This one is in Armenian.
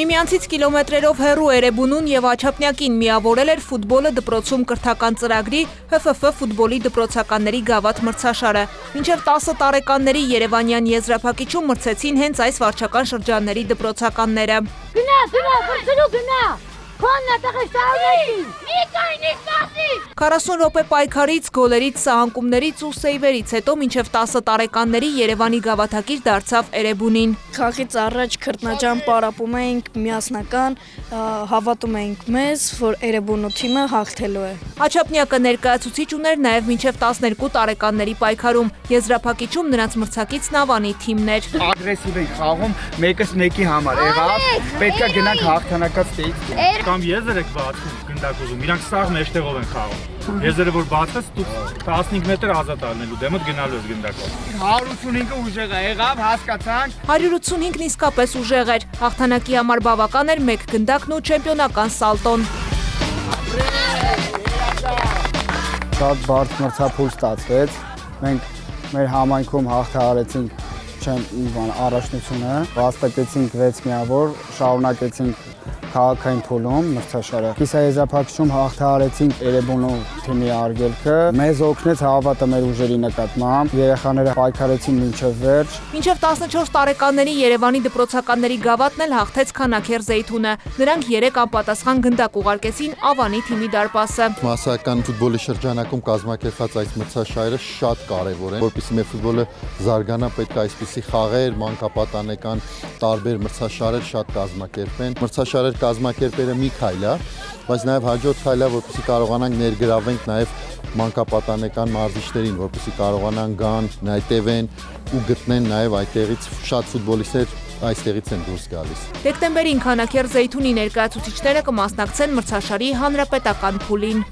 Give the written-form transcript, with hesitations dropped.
Միմյանցից կիլոմետրերով հեռու Էրեբունուն և Աչափնյակին միավորել էր ֆուտբոլը դպրոցում կրթական ծրագրի ՀՖՖ ֆուտբոլի դպրոցականների գավաթ մրցաշարը։ Մինչև 10 տարեկանների երևանյան եզրափակիչում մրցեցին հենց այս վարչական շրջանների դպրոցականները։ Գնա, 40 րոպե պայքարից, գոլերից, սահանկումներից ու սեյվերից հետո մինչև 10 տարեկանների Երևանի գավաթակիր դարձավ Էրեբունին։ Խաղից առաջ քրտնաջան պարապում էինք միասնական, հավատում էինք մեզ, որ Էրեբունու թիմը հաղթելու է։ Աչափնյակը ներկայացուցիչ ուներ նաև մինչև 12 տարեկանների պայքարում։ Եզրափակիչում նրանց մրցակիցն Ավանի թիմն էր։ Ագրեսիվ ենք խաղում, մեկս մեկի համար եղավ, պետքա գնանք հաղթանակած տեից։ Կամ եզր եք բացում գնդակուզում, իրանք սաղ մեջտեղով են խաղում։ Եզերը որ բացես, դու 15 մետր ազատ առնելու դեմդ գնալու ես գնդակով։ 185-ը ուժեղ է եղավ, հասկացանք։ 185-ն իսկապես ուժեղ էր։ Հաղթանակի համար բավական էր 1 գնդակն ու չեմպիոնական սալտոն։ Շատ բարդ մրցափուլ ստացվեց։ Մենք մեր համայնքում հաղթահարեցինք առաջնությունը, վաստակեցինք 6 միավոր, շարունակեցինք քաղաքային փուլում մրցաշարը։ Կիսաեզրափակիչում հաղթահարեցինք Էրեբունու թիմի արգելքը, մեզ օգնեց հավատը մեր ուժերի նկատմամբ, երեխաները պայքարեցին մինչև վերջ։ Մինչև 14 տարեկանների Երևանի դպրոցականների գավաթն էլ հաղթեց Քանաքեր Զեյթունը։ Նրանք 3 անպատասխան գնդակ ուղարկեցին Ավանի թիմի դարպասը։ Մասսայական ֆուտբոլի շրջանակում կազմակերպված այս մրցաշարերը շատ կարևոր են, որպեսզի մեր ֆուտբոլը զարգանա, պետք է այսպիսի խաղեր, մանկապատանեկան տարբեր մրցաշարեր շատ կազմակերպեն։ Մրցաշարեր կազմակերպելը մի քայլ է, բայց նաև հաջորդ քայլը, որպեսզի կարողանանք ներգրավենք նաև մանկապատանեկան մարզիչներին, որպեսզի կարողանան գան, նայտևեն ու գտնեն նաև այդտեղից շատ ֆուտբոլիստներ այստեղից են դուրս գալիս։ Դեկտեմբերին Քանաքեր Զեյթունի ներկայացուցիչները կմասնակցեն մրցաշարի հանրապետական փուլին։